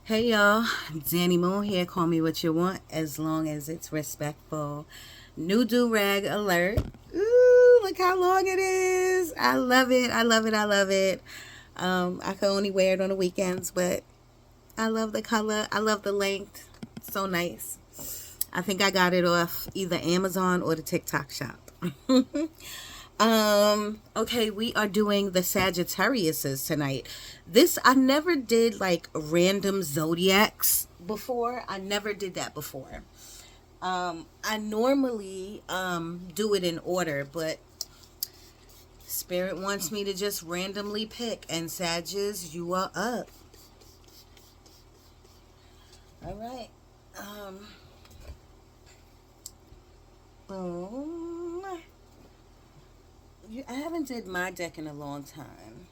Hey y'all, Danny Moon here. Call me what you want as long as it's respectful. New do rag alert. Ooh, look how long it is. I love it. I love it. I love it. I can only wear it on the weekends, but I love the color. I love the length. So nice. I think I got it off either Amazon or the TikTok shop. Okay, we are doing the Sagittariuses tonight. This I never did like random zodiacs before. I never did that before. I normally do it in order, but Spirit wants me to just randomly pick, and Sagittarius, you are up. All right. Um Boom. I haven't did my deck in a long time.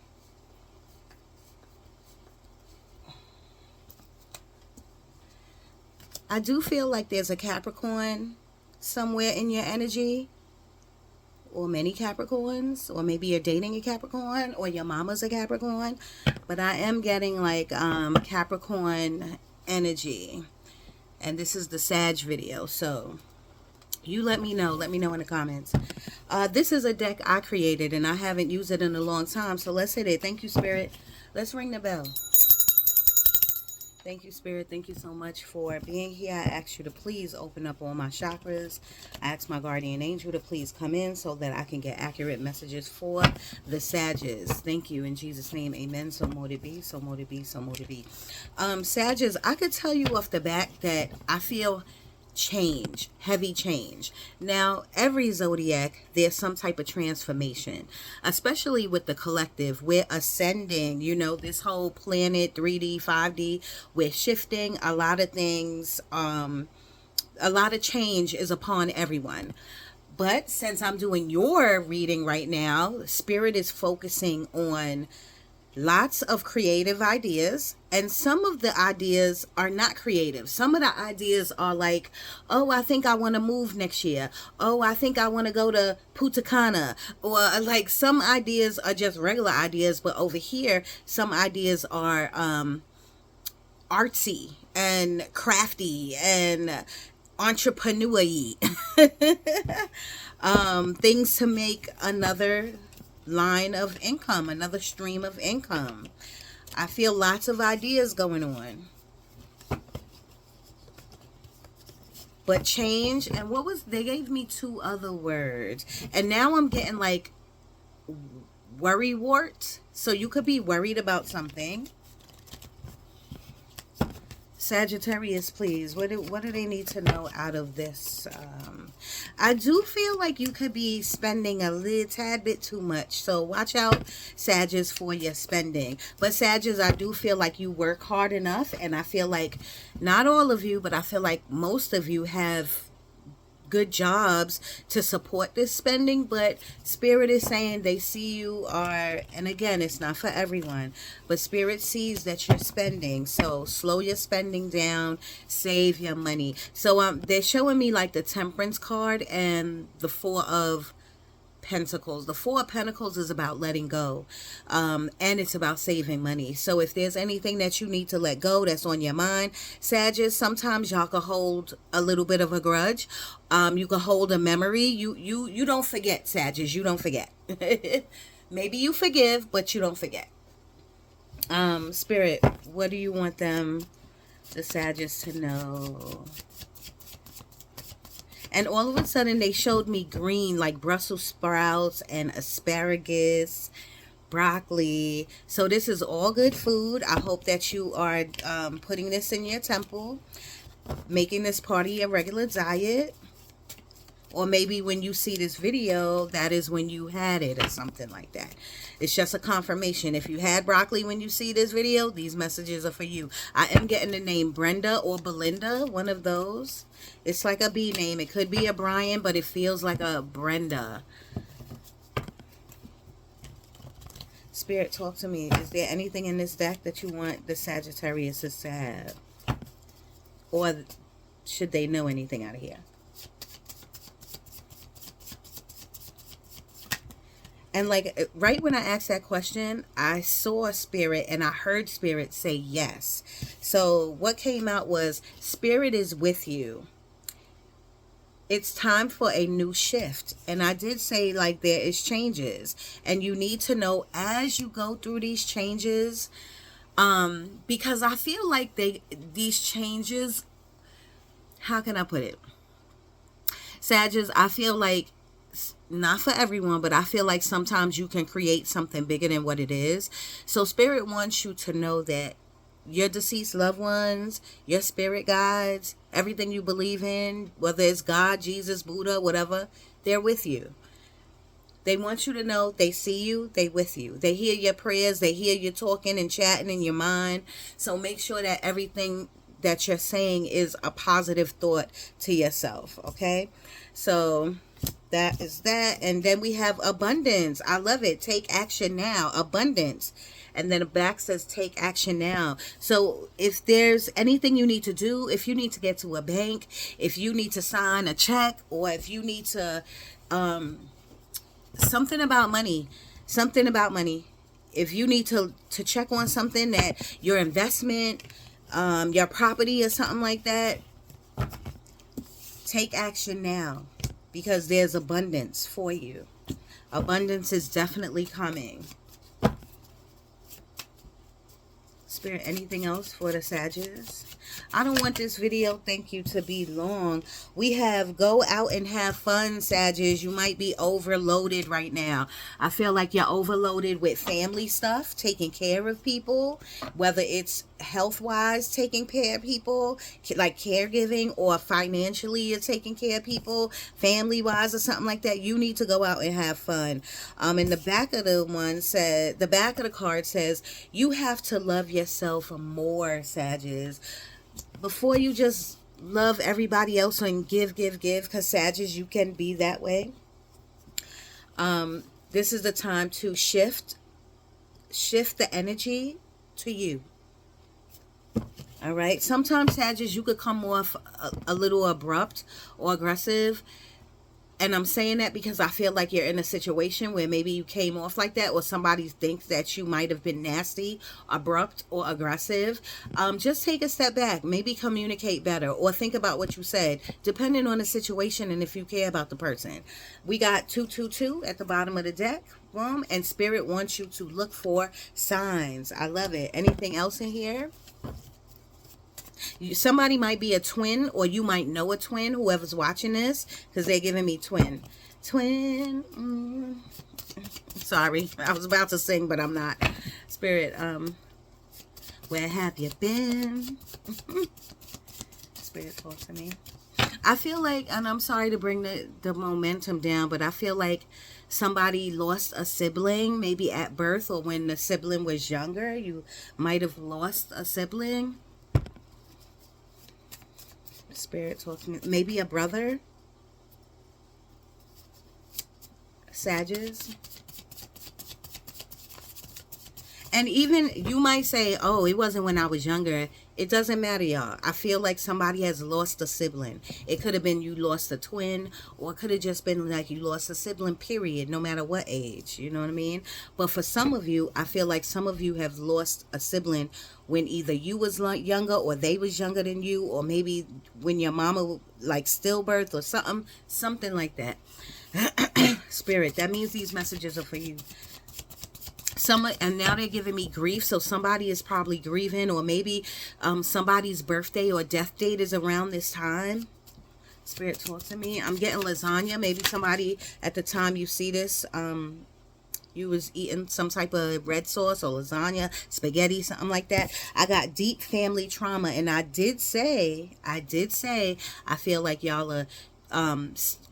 I do feel like there's a Capricorn somewhere in your energy, or many Capricorns, or maybe you're dating a Capricorn, or your mama's a Capricorn. But I am getting like Capricorn energy, and this is the Sag video. So you let me know. Let me know in the comments. This is a deck I created, and I haven't used it in a long time. So let's hit it. Thank you, Spirit. Let's ring the bell. Thank you, Spirit. Thank you so much for being here. I ask you to please open up all my chakras. I ask my guardian angel to please come in so that I can get accurate messages for the Sages. Thank you. In Jesus' name, amen. So mote it be, so mote it be, so mote it be. Sages, I could tell you off the bat that I feel change, heavy change. Now, every zodiac, there's some type of transformation, especially with the collective. We're ascending, this whole planet, 3D, 5D, we're shifting a lot of things. A lot of change is upon everyone. But since I'm doing your reading right now, Spirit is focusing on lots of creative ideas, and some of the ideas are not creative. Some of the ideas are like, oh, I think I want to move next year. Oh, I think I want to go to Punta Cana. Or like some ideas are just regular ideas, but over here some ideas are artsy and crafty and entrepreneur-y. Things to make another line of income, another stream of income. I feel lots of ideas going on. But change, and what was, they gave me two other words. And now I'm getting like worry wart. So you could be worried about something. Sagittarius, please. What do they need to know out of this? I do feel like you could be spending a little tad bit too much. So watch out, Sagittarius, for your spending. But Sagittarius, I do feel like you work hard enough. And I feel like not all of you, but I feel like most of you have good jobs to support this spending. But Spirit is saying they see you are, and again, it's not for everyone, but Spirit sees that you're spending. So slow your spending down, save your money. So they're showing me like the Temperance card and the Four of Pentacles. The Four of Pentacles is about letting go, and it's about saving money. So if there's anything that you need to let go that's on your mind, Sagittarius, sometimes y'all can hold a little bit of a grudge. You can hold a memory. You don't forget, Sagittarius. You don't forget. Maybe you forgive, but you don't forget. Spirit, what do you want them, the Sagittarius, to know? And all of a sudden they showed me green, like Brussels sprouts and asparagus, broccoli. So this is all good food. I hope that you are putting this in your temple, making this part of your regular diet. Or maybe when you see this video, that is when you had it or something like that. It's just a confirmation. If you had broccoli when you see this video, these messages are for you. I am getting the name Brenda or Belinda, one of those. It's like a B name. It could be a Brian, but it feels like a Brenda. Spirit, talk to me. Is there anything in this deck that you want the Sagittarius to have? Or should they know anything out of here? And like right when I asked that question, I saw Spirit and I heard Spirit say yes. So what came out was Spirit is with you. It's time for a new shift. And I did say, like, there is changes, and you need to know as you go through these changes, because I feel like these changes, how can I put it, Sagittarius, I feel like, not for everyone, but I feel like sometimes you can create something bigger than what it is. So Spirit wants you to know that your deceased loved ones, your spirit guides, everything you believe in, whether it's God, Jesus, Buddha, whatever, they're with you. They want you to know they see you, they with you. They hear your prayers, they hear you talking and chatting in your mind. So make sure that everything that you're saying is a positive thought to yourself, okay? So that is that. And then we have abundance. I love it. Take action now. Abundance. And then the back says take action now. So if there's anything you need to do, if you need to get to a bank, if you need to sign a check, or if you need to something about money, if you need to check on something, that your investment, your property or something like that, take action now, because there's abundance for you. Abundance is definitely coming. Spirit, anything else for the Sagittarius? I don't want this video, thank you, to be long. We have go out and have fun, Sagittarius. You might be overloaded right now. I feel like you're overloaded with family stuff, taking care of people, whether it's health-wise, taking care of people, like caregiving, or financially you're taking care of people, family-wise or something like that. You need to go out and have fun. And the back of the back of the card says, you have to love yourself more, Sagittarius, before you just love everybody else and give, because Sagittarius, you can be that way. This is the time to shift the energy to you. All right. Sometimes, Sagittarius, you could come off a little abrupt or aggressive. And I'm saying that because I feel like you're in a situation where maybe you came off like that, or somebody thinks that you might have been nasty, abrupt, or aggressive. Just take a step back. Maybe communicate better, or think about what you said, depending on the situation and if you care about the person. We got 222 at the bottom of the deck. Boom. And Spirit wants you to look for signs. I love it. Anything else in here? Somebody might be a twin, or you might know a twin, whoever's watching this, because they're giving me twin. Sorry, I was about to sing, but I'm not. Spirit, where have you been? Spirit, talk to me. I feel like, and I'm sorry to bring the momentum down, but I feel like somebody lost a sibling, maybe at birth, or when the sibling was younger. You might have lost a sibling. Spirit talking, maybe a brother, Sagittarius. And even you might say, oh, it wasn't when I was younger. It doesn't matter, y'all. I feel like somebody has lost a sibling. It could have been you lost a twin, or it could have just been like you lost a sibling, period, no matter what age. You know what I mean? But for some of you, I feel like some of you have lost a sibling when either you was younger, or they was younger than you, or maybe when your mama, like stillbirth or something like that. Spirit, that means these messages are for you. And now they're giving me grief, so somebody is probably grieving, or maybe somebody's birthday or death date is around this time. Spirit, talk to me. I'm getting lasagna. Maybe somebody, at the time you see this, you was eating some type of red sauce or lasagna, spaghetti, something like that. I got deep family trauma, and I did say, I feel like y'all are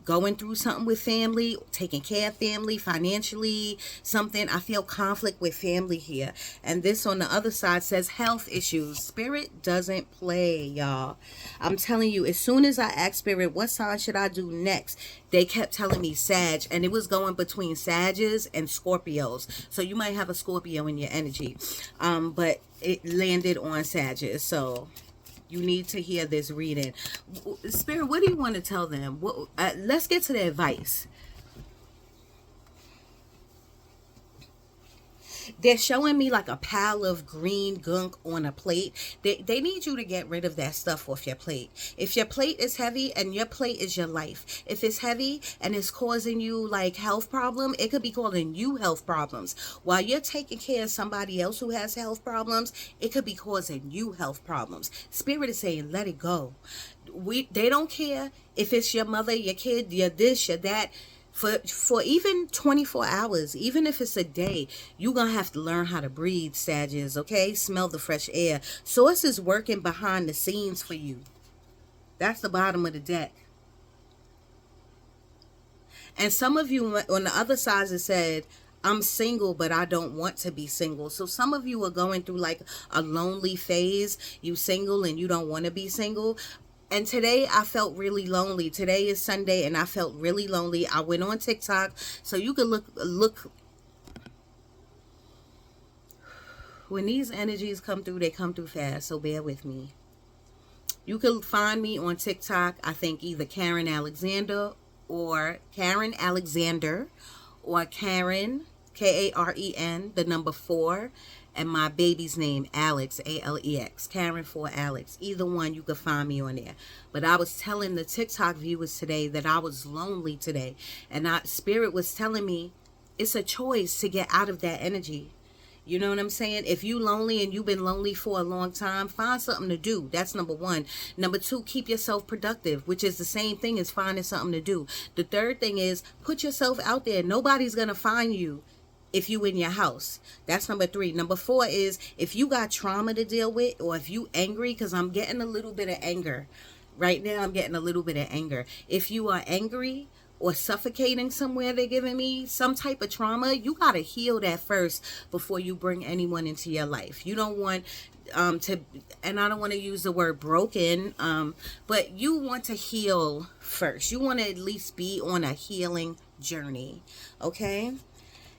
going through something with family, taking care of family, financially, something. I feel conflict with family here. And this on the other side says health issues. Spirit doesn't play, y'all. I'm telling you, as soon as I asked Spirit, what sign should I do next? They kept telling me Sag, and it was going between Sagittarius and Scorpios. So you might have a Scorpio in your energy. But it landed on Sagittarius. So you need to hear this reading. Spirit, what do you want to tell them? Let's get to the advice. They're showing me like a pile of green gunk on a plate. They need you to get rid of that stuff off your plate. If your plate is heavy, and your plate is your life, if it's heavy and it's causing you like health problem, it could be causing you health problems. While you're taking care of somebody else who has health problems, it could be causing you health problems. Spirit is saying, let it go. They don't care if it's your mother, your kid, your this, your that. For even 24 hours, even if it's a day, you're going to have to learn how to breathe, Sagittarius, okay? Smell the fresh air. Source is working behind the scenes for you. That's the bottom of the deck. And some of you on the other side has said, I'm single, but I don't want to be single. So some of you are going through like a lonely phase. You single and you don't want to be single. And today I felt really lonely. Today is Sunday and I felt really lonely. I went on TikTok so you could look. When these energies come through, they come through fast. So bear with me. You can find me on TikTok. I think either Karen Alexander or Karen, Karen, the number 4. And my baby's name, Alex, Alex, Karen 4 Alex. Either one, you could find me on there. But I was telling the TikTok viewers today that I was lonely today. And Spirit was telling me it's a choice to get out of that energy. You know what I'm saying? If you lonely and you've been lonely for a long time, find something to do. That's number 1. Number 2, keep yourself productive, which is the same thing as finding something to do. The third thing is put yourself out there. Nobody's going to find you if you in your house. That's number 3. Number 4 is if you got trauma to deal with, or if you angry, because I'm getting a little bit of anger. Right now I'm getting a little bit of anger. If you are angry or suffocating somewhere, they're giving me some type of trauma, you got to heal that first before you bring anyone into your life. You don't want to, and I don't want to use the word broken, but you want to heal first. You want to at least be on a healing journey. Okay?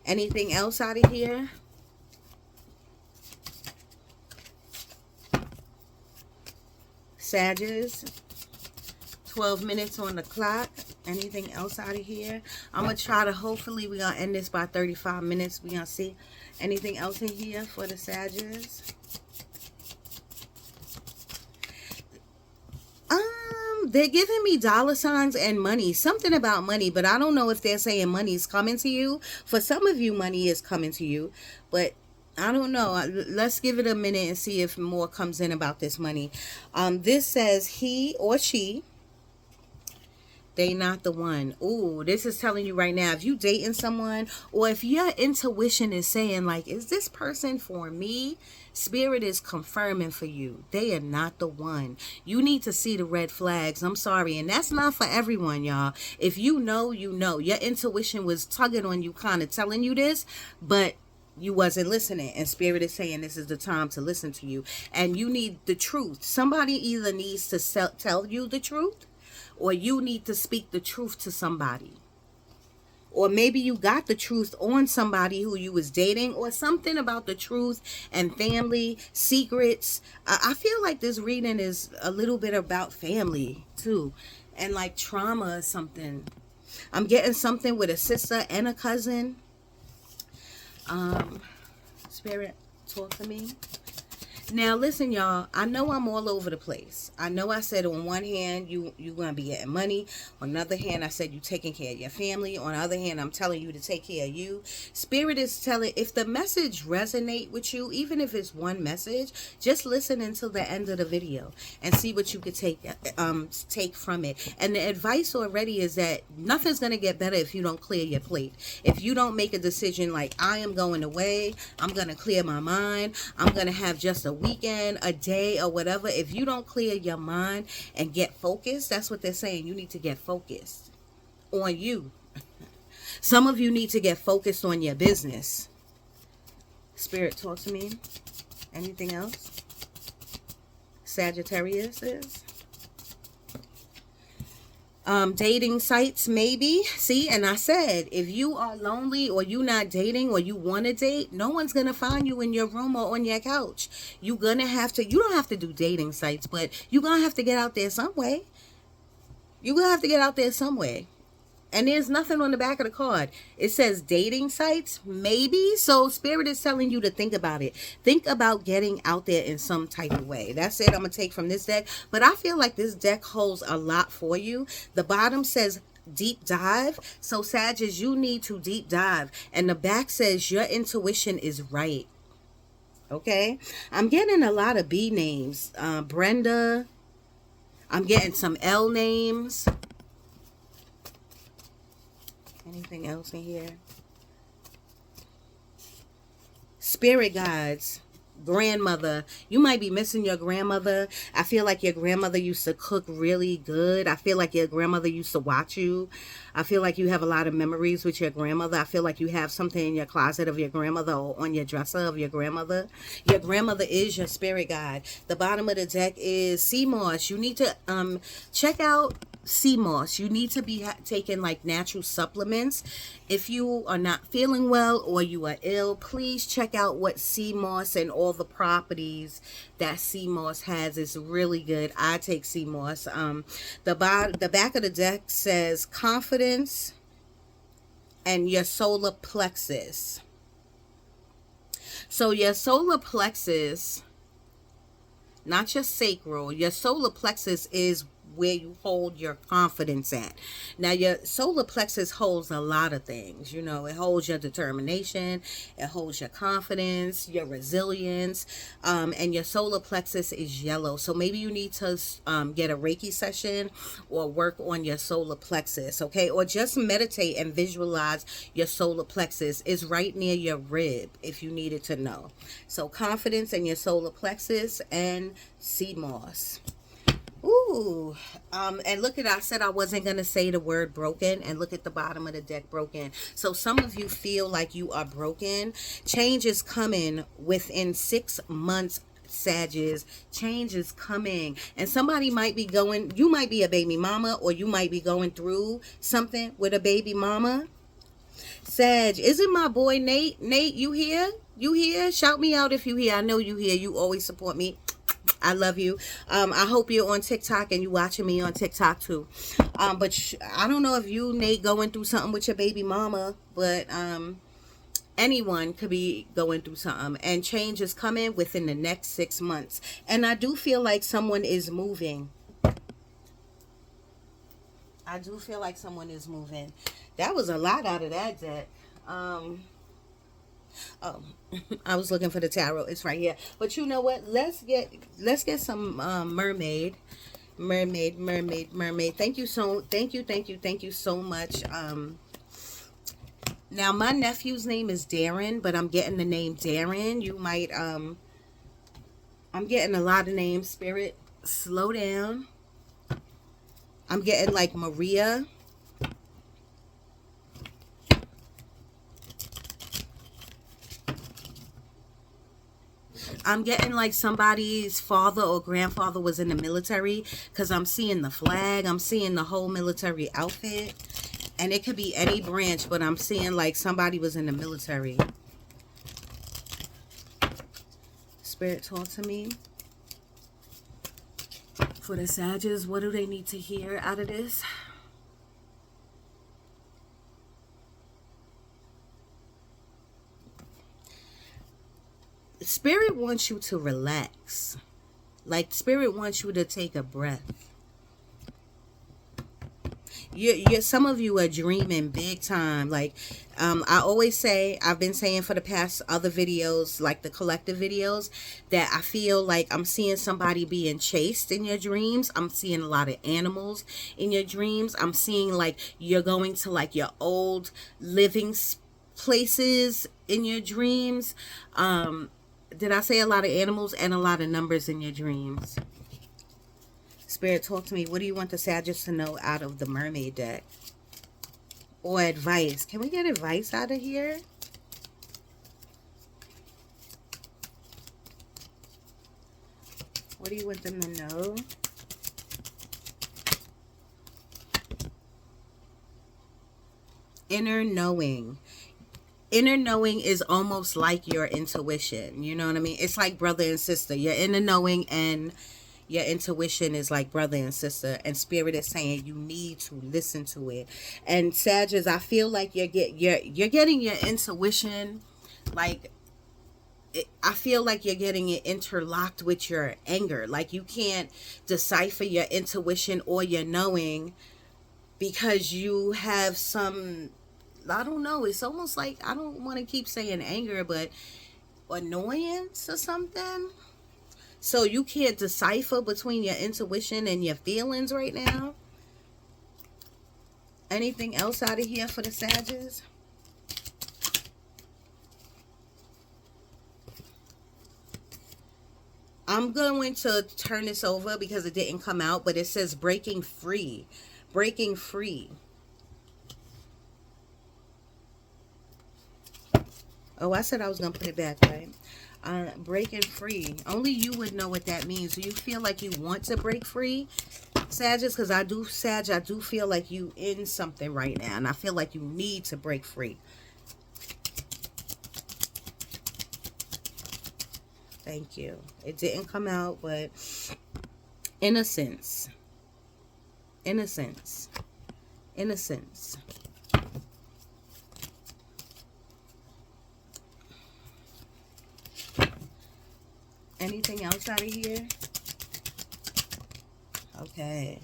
Anything else out of here? Sagittarius, 12 minutes on the clock. Anything else out of here? I'm going to try to, hopefully we're going to end this by 35 minutes. We're going to see anything else in here for the Sagittarius. They're giving me dollar signs and money. Something about money, but I don't know if they're saying money is coming to you. For some of you, money is coming to you, but I don't know. Let's give it a minute and see if more comes in about this money. This says he or she, they not the one. Ooh, this is telling you right now, if you dating someone, or if your intuition is saying like, is this person for me? Spirit is confirming for you. They are not the one. You need to see the red flags. I'm sorry. And that's not for everyone, y'all. If you know, you know. Your intuition was tugging on you, kind of telling you this, but you wasn't listening. And Spirit is saying this is the time to listen to you. And you need the truth. Somebody either needs to tell you the truth, or you need to speak the truth to somebody. Or maybe you got the truth on somebody who you was dating, or something about the truth and family, secrets. I feel like this reading is a little bit about family too, and like trauma or something. I'm getting something with a sister and a cousin. Spirit, talk to me. Now, listen, y'all. I know I'm all over the place. I know I said on one hand, you're going to be getting money. On the other hand, I said you taking care of your family. On the other hand, I'm telling you to take care of you. Spirit is telling, if the message resonate with you, even if it's one message, just listen until the end of the video and see what you could take from it. And the advice already is that nothing's going to get better if you don't clear your plate. If you don't make a decision like, I am going away, I'm going to clear my mind, I'm going to have just a weekend, a day, or whatever. If you don't clear your mind and get focused, that's what they're saying. You need to get focused on you. Some of you need to get focused on your business. Spirit, talk to me. Anything else? Sagittarius is dating sites, maybe. See, and I said, if you are lonely, or you not dating, or you want to date, no one's gonna find you in your room or on your couch. You're gonna have to, you don't have to do dating sites, but you're gonna have to get out there some way. You're gonna have to get out there some way. And there's nothing on the back of the card. It says dating sites, maybe. So Spirit is telling you to think about it. Think about getting out there in some type of way. That's it I'm going to take from this deck. But I feel like this deck holds a lot for you. The bottom says deep dive. So Sagittarius, you need to deep dive. And the back says your intuition is right. Okay. I'm getting a lot of B names. Brenda. I'm getting some L names. Anything else in here? Spirit guides. Grandmother. You might be missing your grandmother. I feel like your grandmother used to cook really good. I feel like your grandmother used to watch you. I feel like you have a lot of memories with your grandmother. I feel like you have something in your closet of your grandmother or on your dresser of your grandmother. Your grandmother is your spirit guide. The bottom of the deck is sea moss. You need to check out sea moss. You need to be taking like natural supplements. If you are not feeling well or you are ill, please check out what sea moss and all the properties that sea moss has. Is really good. I take sea moss. The back of the deck says confidence and your solar plexus. So your solar plexus, not your sacral, your solar plexus is where you hold your confidence at. Now your solar plexus holds a lot of things. You know, it holds your determination, it holds your confidence, your resilience, and your solar plexus is yellow. So maybe you need to get a Reiki session or work on your solar plexus, okay? Or just meditate and visualize your solar plexus. Is right near your rib if you needed to know. So confidence and your solar plexus and sea moss. Ooh, and look at, I said I wasn't going to say the word broken, and look at the bottom of the deck, broken. So some of you feel like you are broken. Change is coming within 6 months, Sagittarius. Change is coming, and somebody might be going, you might be a baby mama, or you might be going through something with a baby mama. Sag, isn't my boy Nate? Nate, you here? You here? Shout me out if you here. I know you here. You always support me. I love you. I hope you're on TikTok and you watching me on TikTok too. But I don't know if you, Nate, going through something with your baby mama, but anyone could be going through something, and change is coming within the next 6 months. And I do feel like someone is moving. I do feel like someone is moving. That was a lot out of that deck. Oh, I was looking for the tarot. It's right here. But you know what? Let's get some mermaid. Thank you so much. Now my nephew's name is Darren, but I'm getting the name Darren. You might I'm getting a lot of names. Spirit, slow down. I'm getting like Maria. I'm getting like somebody's father or grandfather was in the military, because I'm seeing the flag. I'm seeing the whole military outfit. And it could be any branch, but I'm seeing like somebody was in the military. Spirit, talk to me. For the Sagittarius, what do they need to hear out of this? Spirit wants you to relax. Like Spirit wants you to take a breath. Some of you are dreaming big time. Like I always say, I've been saying for the past other videos, like the collective videos, that I feel like I'm seeing somebody being chased in your dreams. I'm seeing a lot of animals in your dreams. I'm seeing like you're going to like your old living places in your dreams. Did I say a lot of animals and a lot of numbers in your dreams? Spirit, talk to me. What do you want the Sagittarius to know out of the mermaid deck? Or advice. Can we get advice out of here? What do you want them to know? Inner knowing. Inner knowing is almost like your intuition. You know what I mean? It's like brother and sister. Your inner knowing and Your intuition is like brother and sister, and spirit is saying you need to listen to it. And Sagittarius, I feel like you're getting your intuition, like I feel like you're getting it interlocked with your anger. Like you can't decipher your intuition or your knowing because you have some, I don't know, it's almost like, I don't want to keep saying anger, but annoyance or something. So you can't decipher between your intuition and your feelings right now. Anything else out of here for the Sagittarius? I'm going to turn this over because it didn't come out, but it says breaking free. Breaking free. Oh, I said I was going to put it back, right? Breaking free. Only you would know what that means. Do you feel like you want to break free, Sagittarius? Because I do feel like you in something right now, and I feel like you need to break free. Thank you. It didn't come out, but innocence. Innocence. Innocence. Anything else out of here? Okay.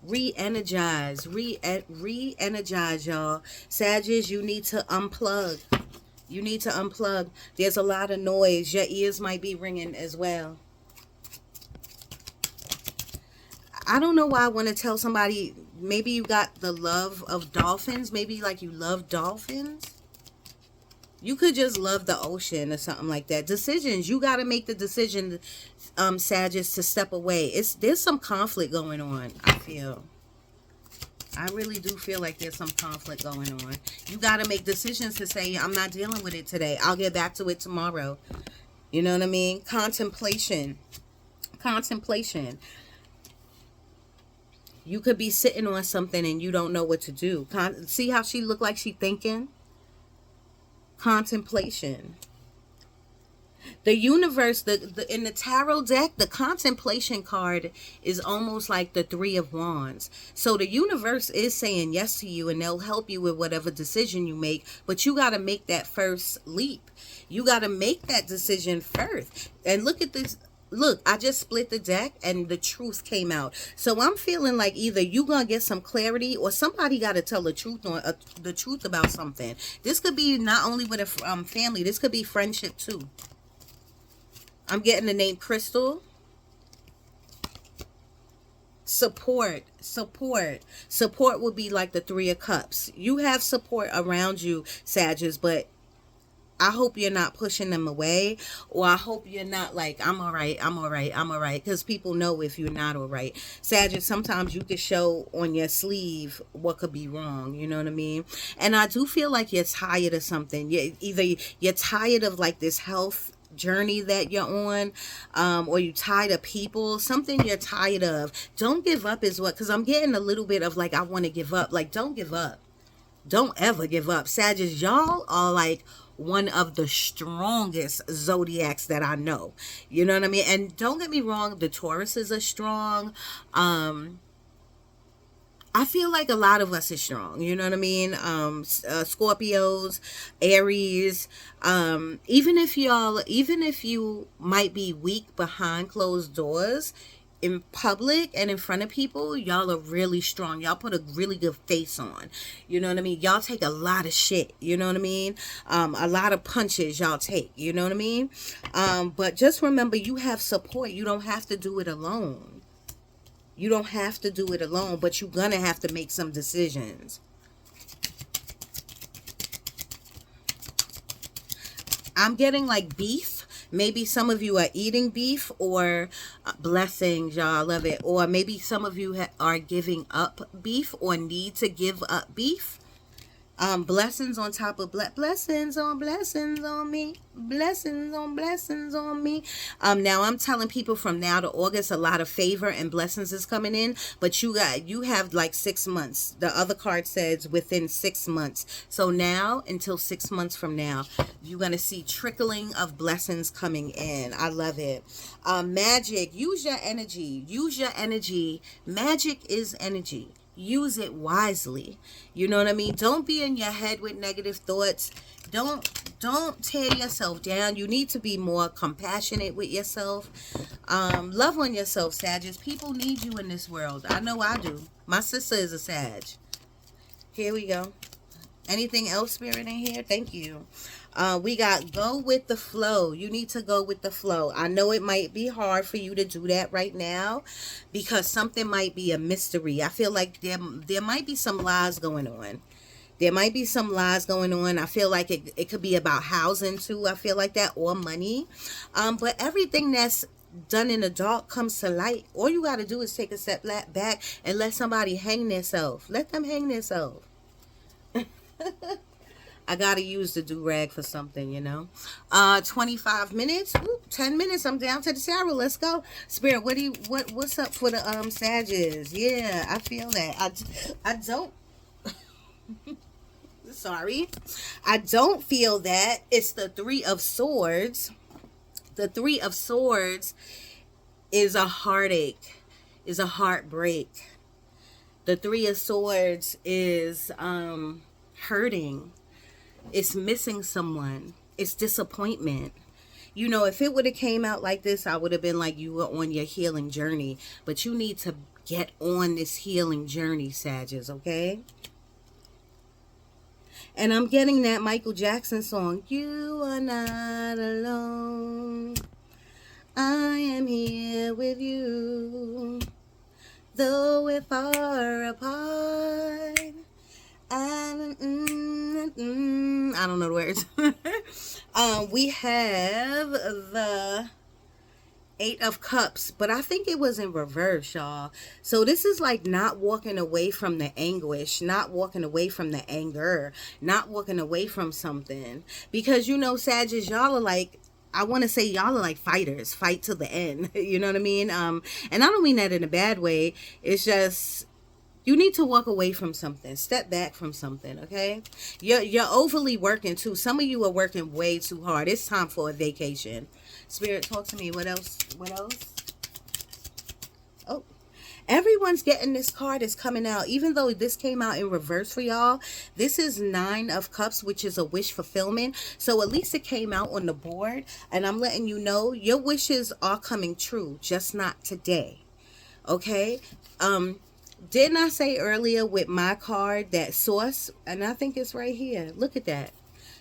Re-energize. Re-energize, y'all. Sagittarius, you need to unplug. You need to unplug. There's a lot of noise. Your ears might be ringing as well. I don't know why I want to tell somebody, maybe you got the love of dolphins. Maybe like you love dolphins. You could just love the ocean or something like that. Decisions. You got to make the decision, Sagittarius, to step away. There's some conflict going on, I feel. I really do feel like there's some conflict going on. You got to make decisions to say, I'm not dealing with it today. I'll get back to it tomorrow. You know what I mean? Contemplation. Contemplation. You could be sitting on something and you don't know what to do. See how she looked like she thinking? Contemplation. The universe, in the tarot deck, the contemplation card is almost like the Three of Wands. So the universe is saying yes to you, and they'll help you with whatever decision you make. But you got to make that first leap. You got to make that decision first. And look at this. Look, I just split the deck and the truth came out. So I'm feeling like either you gonna get some clarity or somebody got to tell the truth on the truth about something. This could be not only with a family. This could be friendship too. I'm getting the name Crystal. Support. Support would be like the Three of Cups. You have support around you, Sagittarius, but I hope you're not pushing them away, or I hope you're not like, I'm all right, because people know if you're not all right. Sagittarius, sometimes you can show on your sleeve what could be wrong, you know what I mean? And I do feel like you're tired of something. Either you're tired of like this health journey that you're on, or you tired of people, something you're tired of. Don't give up is what, because I'm getting a little bit of like, I want to give up. Like, don't give up. Don't ever give up. Sagittarius, y'all are like one of the strongest zodiacs that I know. You know what I mean? And don't get me wrong, the Tauruses are strong. I feel like a lot of us is strong. You know what I mean? Scorpios, Aries. Even if you might be weak behind closed doors, in public and in front of people, y'all are really strong. Y'all put a really good face on. You know what I mean? Y'all take a lot of shit. You know what I mean? A lot of punches y'all take. You know what I mean? But just remember, you have support. You don't have to do it alone. You don't have to do it alone, but you're gonna have to make some decisions. I'm getting like beef. Maybe some of you are eating beef, or blessings, y'all. I love it. Or maybe some of you are giving up beef or need to give up beef. Blessings on top of blessings on blessings on me, blessings on blessings on me. Now I'm telling people from now to August, a lot of favor and blessings is coming in, but you have like 6 months. The other card says within 6 months. So now until 6 months from now, you're gonna see trickling of blessings coming in. I love it. Magic, use your energy. Use your energy. Magic is energy. Use it wisely. You know what I mean? Don't be in your head with negative thoughts. Don't tear yourself down. You need to be more compassionate with yourself. Love on yourself, Sagittarius. People need you in this world. I know I do. My sister is a Sag. Here we go. Anything else, Spirit, in here? Thank you. We got go with the flow. You need to go with the flow. I know it might be hard for you to do that right now because something might be a mystery. I feel like there might be some lies going on. There might be some lies going on. I feel like it could be about housing too. I feel like that, or money. But everything that's done in the dark comes to light. All you got to do is take a step back and let somebody hang themselves. Let them hang themselves. I gotta use the do-rag for something, you know. 25 minutes. Ooh, 10 minutes. I'm down to the tarot. Let's go. Spirit, what's up for the Sages? Yeah, I feel that. I don't sorry. I don't feel that. It's the Three of Swords. The Three of Swords is a heartache, is a heartbreak. The Three of Swords is hurting. It's missing someone. It's disappointment. You know, if it would have came out like this, I would have been like, you were on your healing journey. But you need to get on this healing journey, Sagittarius, okay? And I'm getting that Michael Jackson song, You Are Not Alone. I am here with you. Though we're far apart. I don't know the words. We have the Eight of Cups, but I think it was in reverse, y'all. So this is like not walking away from the anguish, not walking away from the anger, not walking away from something. Because, you know, Sagittarius, y'all are like, I want to say y'all are like fighters, fight to the end. You know what I mean? And I don't mean that in a bad way. It's just, you need to walk away from something. Step back from something, okay? You're overly working too. Some of you are working way too hard. It's time for a vacation. Spirit, talk to me. What else? What else? Oh, everyone's getting this card is coming out. Even though this came out in reverse for y'all, this is Nine of Cups, which is a wish fulfillment. So at least it came out on the board. And I'm letting you know your wishes are coming true, just not today. Okay? Didn't I say earlier with my card that Source, and I think it's right here. Look at that.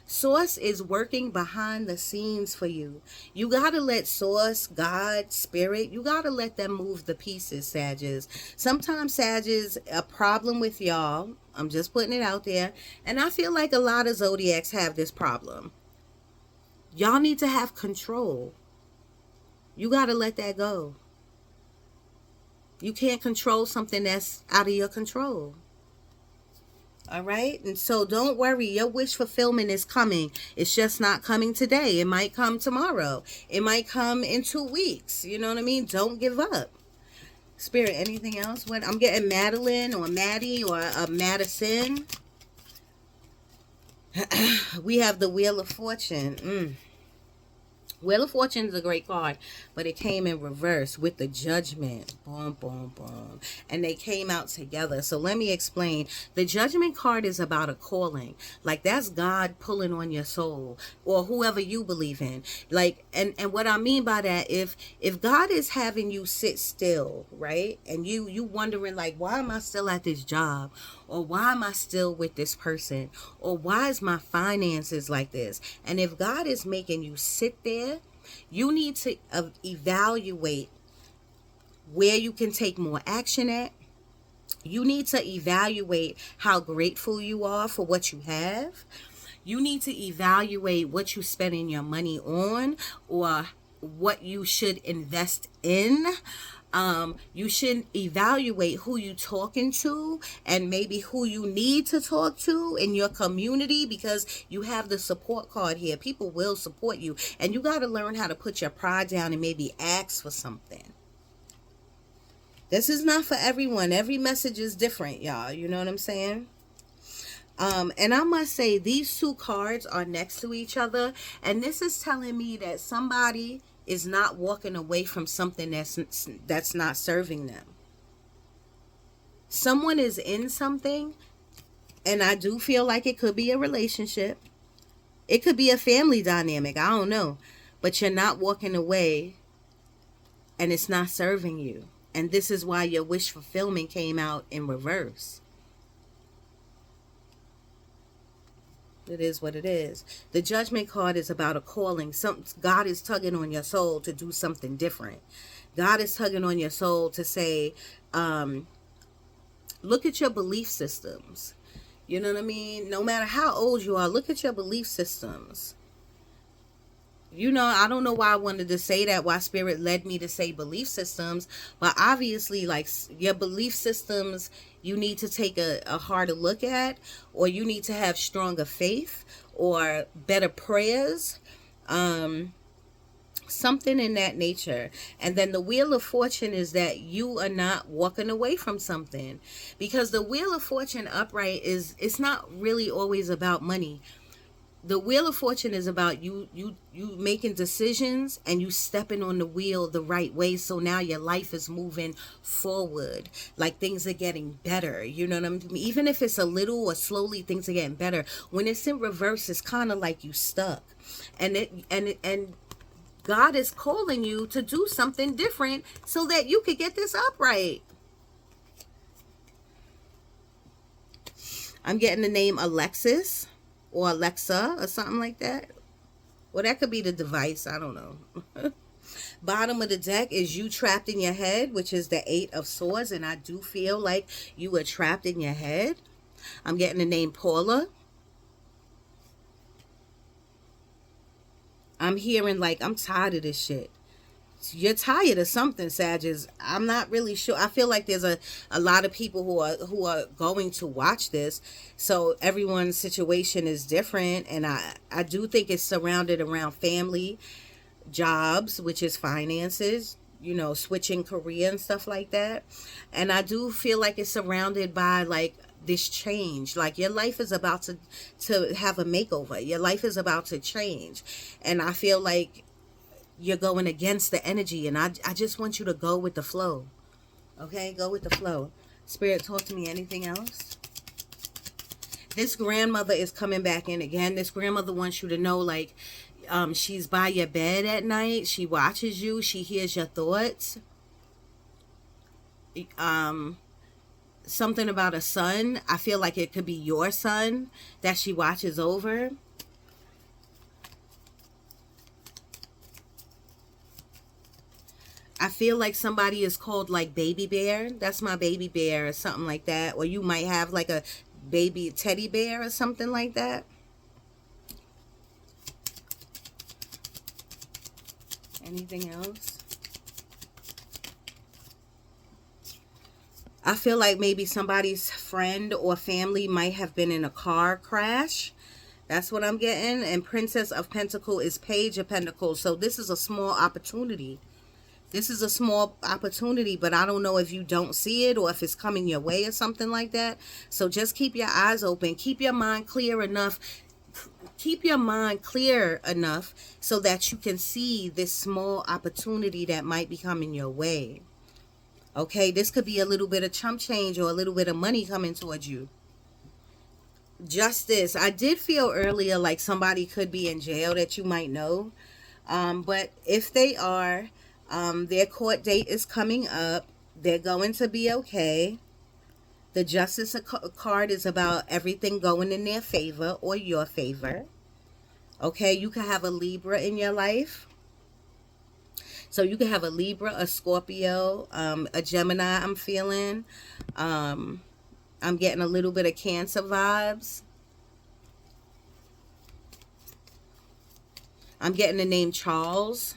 Source is working behind the scenes for you. You got to let Source, God, Spirit, you got to let them move the pieces, Sagittarius. Sometimes, Sagittarius, a problem with y'all, I'm just putting it out there, and I feel like a lot of Zodiacs have this problem. Y'all need to have control. You got to let that go. You can't control something that's out of your control. All right? And so don't worry. Your wish fulfillment is coming. It's just not coming today. It might come tomorrow. It might come in 2 weeks. You know what I mean? Don't give up. Spirit, anything else? What I'm getting Madeline or Maddie or Madison. We have the Wheel of Fortune. Wheel of Fortune is a great card, but it came in reverse with the Judgment. Boom, boom, boom. And they came out together. So let me explain. The Judgment card is about a calling. Like, that's God pulling on your soul or whoever you believe in. Like, and what I mean by that, if God is having you sit still, right? And you wondering, like, why am I still at this job? Or why am I still with this person? Or why is my finances like this? And if God is making you sit there, you need to evaluate where you can take more action at. You need to evaluate how grateful you are for what you have. You need to evaluate what you're spending your money on or what you should invest in. You should evaluate who you talking to and maybe who you need to talk to in your community, because you have the support card here. People will support you, and you got to learn how to put your pride down and maybe ask for something. This is not for everyone. Every message is different, y'all. You know what I'm saying? And I must say, these two cards are next to each other, and this is telling me that somebody is not walking away from something that's not serving them. Someone is in something, and I do feel like it could be a relationship. It could be a family dynamic. I don't know. But you're not walking away, and it's not serving you. And this is why your wish fulfillment came out in reverse. It is what it is. The Judgment card is about a calling. God is tugging on your soul to do something different. God is tugging on your soul to say, look at your belief systems. You know what I mean? No matter how old you are, look at your belief systems. You know, I don't know why I wanted to say that, why Spirit led me to say belief systems, but obviously, like, your belief systems, you need to take a harder look at, or you need to have stronger faith or better prayers, something in that nature. And then the Wheel of Fortune is that you are not walking away from something, because the Wheel of Fortune upright it's not really always about money. The Wheel of Fortune is about you making decisions and you stepping on the wheel the right way. So now your life is moving forward. Like, things are getting better. You know what I mean? Even if it's a little or slowly, things are getting better. When it's in reverse, it's kind of like you stuck. And God is calling you to do something different so that you could get this upright. I'm getting the name Alexis or Alexa or something like that. Well, that could be the device. I don't know. Bottom of the deck is you trapped in your head, which is the 8 of Swords. And I do feel like you were trapped in your head. I'm getting the name Paula. I'm hearing like, I'm tired of this shit. You're tired of something, Sagittarius. I'm not really sure. I feel like there's a lot of people who are going to watch this. So everyone's situation is different. And I do think it's surrounded around family, jobs, which is finances, you know, switching career and stuff like that. And I do feel like it's surrounded by like this change. Like, your life is about to have a makeover. Your life is about to change. And I feel like you're going against the energy, and I just want you to go with the flow. Okay, go with the flow. Spirit, talk to me. Anything else? This grandmother is coming back in again. This grandmother wants you to know, like, she's by your bed at night. She watches you. She hears your thoughts. Something about a son. I feel like it could be your son that she watches over. I feel like somebody is called like baby bear. That's my baby bear or something like that. Or you might have like a baby teddy bear or something like that. Anything else? I feel like maybe somebody's friend or family might have been in a car crash. That's what I'm getting. And Princess of Pentacles is Page of Pentacles. So this is a small opportunity. This is a small opportunity, but I don't know if you don't see it or if it's coming your way or something like that. So just keep your eyes open. Keep your mind clear enough. Keep your mind clear enough so that you can see this small opportunity that might be coming your way. Okay, this could be a little bit of chump change or a little bit of money coming towards you. Justice. I did feel earlier like somebody could be in jail that you might know. But if they are... their court date is coming up. They're going to be okay. The Justice card is about everything going in their favor or your favor. Okay, you can have a Libra in your life. So you can have a Libra, a Scorpio, a Gemini, I'm feeling. I'm getting a little bit of Cancer vibes. I'm getting the name Charles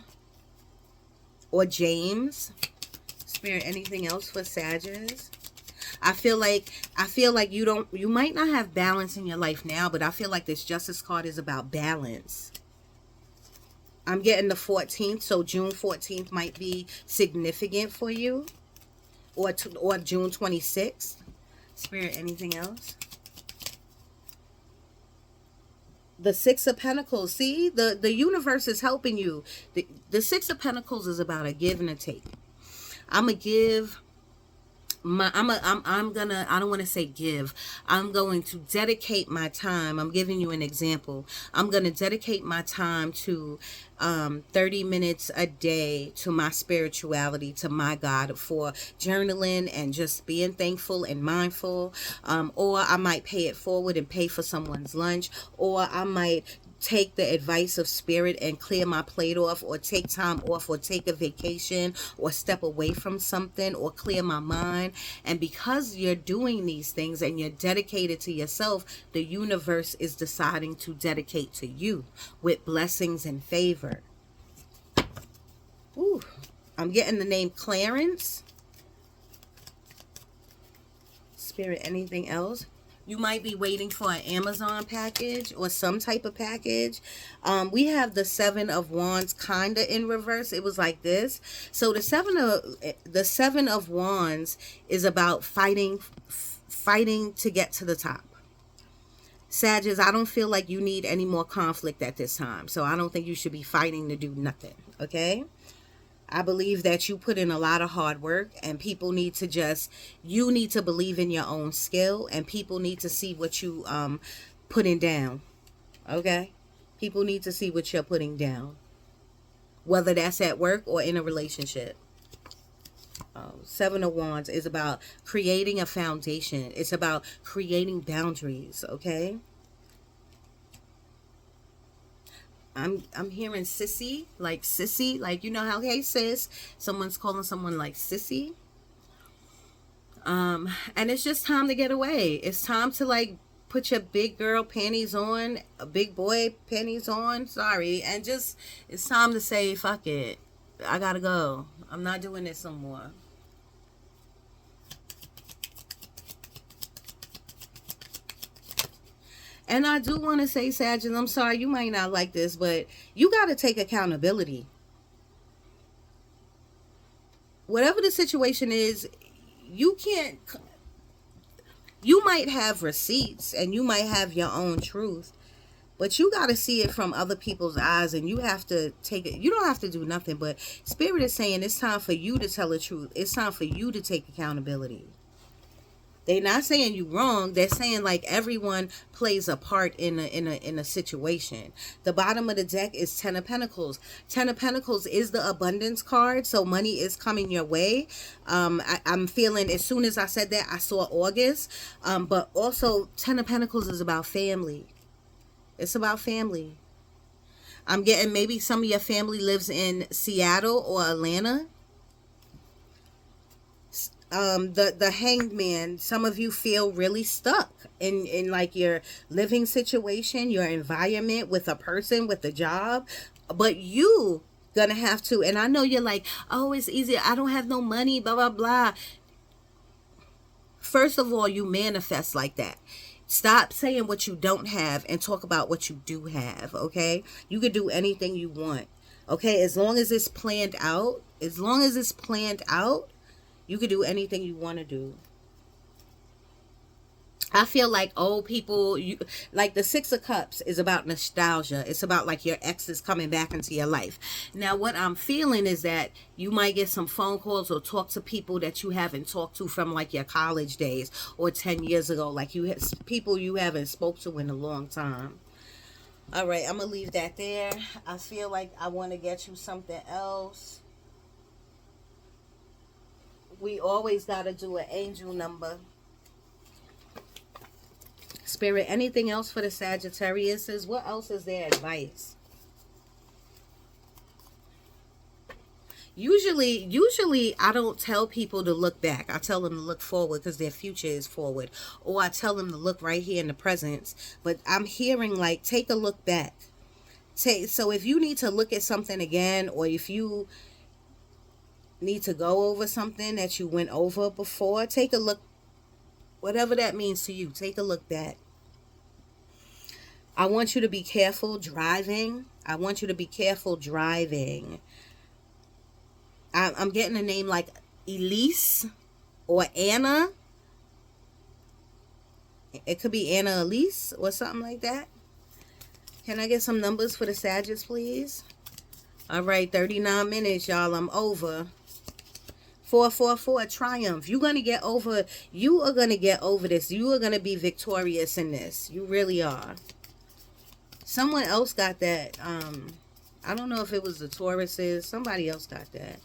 or James. Spirit, anything else for Sagittarius? I feel like you might not have balance in your life now, but I feel like this Justice card is about balance. I'm getting the 14th, so June 14th might be significant for you, or June 26th. Spirit, anything else? The Six of Pentacles. See, the universe is helping you. The Six of Pentacles is about a give and a take. I'm going to dedicate my time. I'm giving you an example. I'm going to dedicate my time to 30 minutes a day to my spirituality, to my God, for journaling and just being thankful and mindful. Or I might pay it forward and pay for someone's lunch, or I might take the advice of Spirit and clear my plate off, or take time off, or take a vacation, or step away from something, or clear my mind. And because you're doing these things and you're dedicated to yourself, the universe is deciding to dedicate to you with blessings and favor. Ooh, I'm getting the name Clarence. Spirit, anything else? You might be waiting for an Amazon package or some type of package. We have the Seven of Wands kind of in reverse. It was like this. So the Seven of Wands is about fighting to get to the top. Sagittarius, I don't feel like you need any more conflict at this time. So I don't think you should be fighting to do nothing. Okay? I believe that you put in a lot of hard work, and people need to you need to believe in your own skill, and people need to see what you putting down. Okay? People need to see what you're putting down, whether that's at work or in a relationship. Seven of Wands is about creating a foundation. It's about creating boundaries, okay? I'm hearing sissy, like you know how, hey sis, someone's calling someone like sissy. And it's just time to get away. It's time to like put your big girl panties on, a big boy panties on, sorry, and just it's time to say fuck it. I gotta go. I'm not doing this no more. And I do want to say, Sagittarius, I'm sorry, you might not like this, but you got to take accountability. Whatever the situation is, you might have receipts and you might have your own truth, but you got to see it from other people's eyes, and you have to take it. You don't have to do nothing, but Spirit is saying it's time for you to tell the truth. It's time for you to take accountability. They're not saying you wrong. They're saying like everyone plays a part in a situation. The bottom of the deck is Ten of Pentacles. Ten of Pentacles is the abundance card, so money is coming your way. I'm feeling, as soon as I said that, I saw August. But also Ten of Pentacles is about family. It's about family. I'm getting maybe some of your family lives in Seattle or Atlanta. The Hanged Man, some of you feel really stuck in like your living situation, your environment, with a person, with a job, but you gonna have to, and I know you're like, oh, it's easy, I don't have no money, blah blah blah. First of all, you manifest like that. Stop saying what you don't have and talk about what you do have. Okay, you can do anything you want. Okay, as long as it's planned out, you could do anything you want to do. I feel like old people, like the Six of Cups is about nostalgia. It's about like your exes coming back into your life. Now, what I'm feeling is that you might get some phone calls or talk to people that you haven't talked to from like your college days or 10 years ago. Like you have people you haven't spoke to in a long time. All right, I'm going to leave that there. I feel like I want to get you something else. We always got to do an angel number. Spirit, anything else for the Sagittariuses? What else is their advice? Usually I don't tell people to look back. I tell them to look forward because their future is forward. Or I tell them to look right here in the present. But I'm hearing like, take a look back. So if you need to look at something again, or if you need to go over something that you went over before. Take a look, whatever that means to you, take a look back. I want you to be careful driving. I want you to be careful driving. I'm getting a name like Elise or Anna. It could be Anna Elise or something like that. Can I get some numbers for the Sagittarius, please? All right, 39 minutes, y'all. I'm over. 444 triumph. You're going to get over. You are going to get over this. You are going to be victorious in this. You really are. Someone else got that. I don't know if it was the Tauruses. Somebody else got that.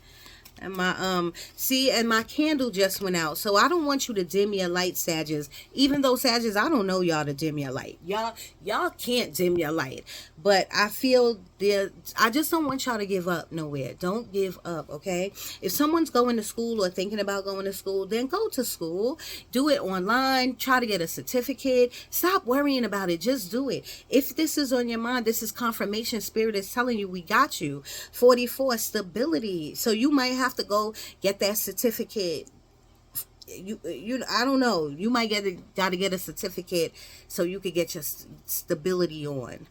And my see, and my candle just went out. So I don't want you to dim your light, Sagittarius. Even though Sagittarius, I don't know y'all to dim your light. Y'all can't dim your light. But I feel I just don't want y'all to give up nowhere. Don't give up, okay? If someone's going to school or thinking about going to school, then go to school. Do it online. Try to get a certificate. Stop worrying about it. Just do it. If this is on your mind, this is confirmation. Spirit is telling you we got you. 44, stability. So you might have to go get that certificate. You I don't know. You might got to get a certificate so you could get your stability on.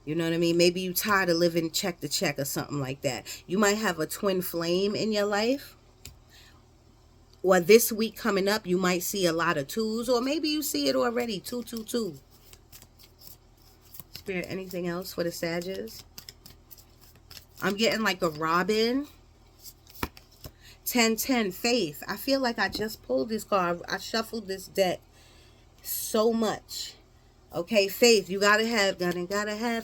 You know what I mean? Maybe you tired of living check to check or something like that. You might have a twin flame in your life. Or this week coming up, you might see a lot of twos. Or maybe you see it already. 222. Spirit, anything else for the Sagittarius? I'm getting like a Robin. 1010, faith. I feel like I just pulled this card. I shuffled this deck so much. Okay, faith. You gotta have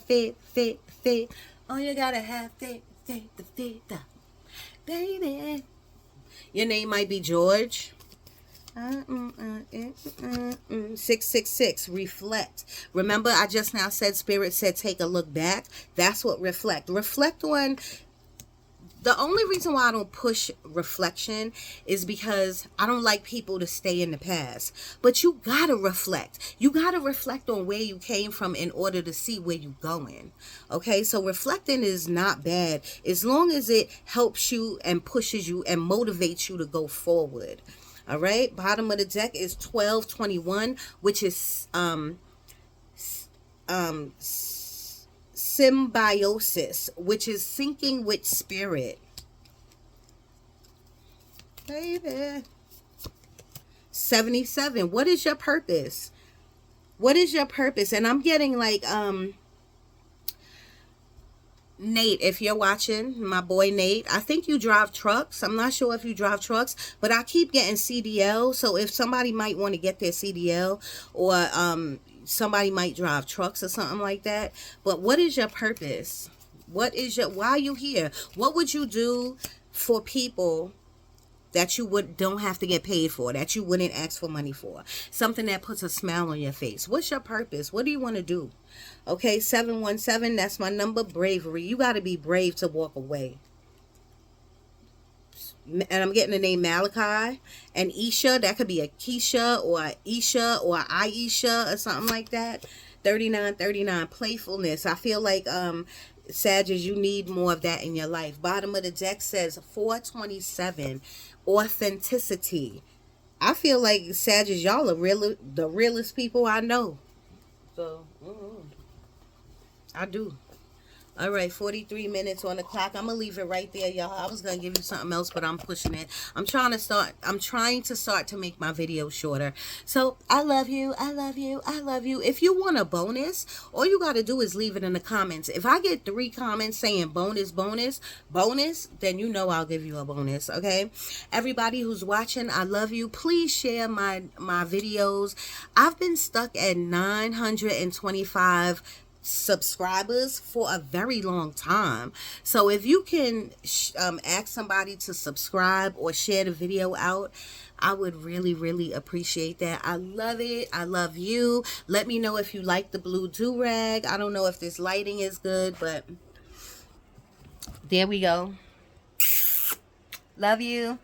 faith, faith, faith. Oh, you gotta have faith, faith, faith, baby. Your name might be George. 666, reflect. Remember, I just now said, Spirit said, take a look back. That's what reflect. Reflect on. The only reason why I don't push reflection is because I don't like people to stay in the past. But you gotta reflect. You gotta reflect on where you came from in order to see where you're going. Okay, so reflecting is not bad as long as it helps you and pushes you and motivates you to go forward. All right, bottom of the deck is 1221, which is symbiosis, which is syncing with spirit. Baby. 77. What is your purpose? What is your purpose? And I'm getting like Nate, if you're watching, my boy Nate, I think you drive trucks. I'm not sure if you drive trucks, but I keep getting CDL. So if somebody might want to get their CDL, or somebody might drive trucks or something like that. But what is your purpose? What is your, why are you here? What would you do for people that you don't have to get paid for, that you wouldn't ask for money for? Something that puts a smile on your face. What's your purpose? What do you want to do? Okay, 717, that's my number. Bravery. You got to be brave to walk away. And I'm getting the name Malachi and Isha. That could be a Keisha or a Isha or a Aisha or something like that. 3939, playfulness. I feel like Sagittarius, you need more of that in your life. Bottom of the deck says 427, authenticity. I feel like Sagittarius, y'all are the realest people I know. So I do. All right, 43 minutes on the clock. I'm going to leave it right there, y'all. I was going to give you something else, but I'm pushing it. I'm trying to start to make my videos shorter. So, I love you. I love you. I love you. If you want a bonus, all you got to do is leave it in the comments. If I get 3 comments saying bonus, bonus, bonus, then you know I'll give you a bonus, okay? Everybody who's watching, I love you. Please share my videos. I've been stuck at 925 subscribers for a very long time. So if you can ask somebody to subscribe or share the video out, I would really appreciate that. I love it. I love you. Let me know if you like the blue do-rag. I don't know if this lighting is good, but there we go. Love you.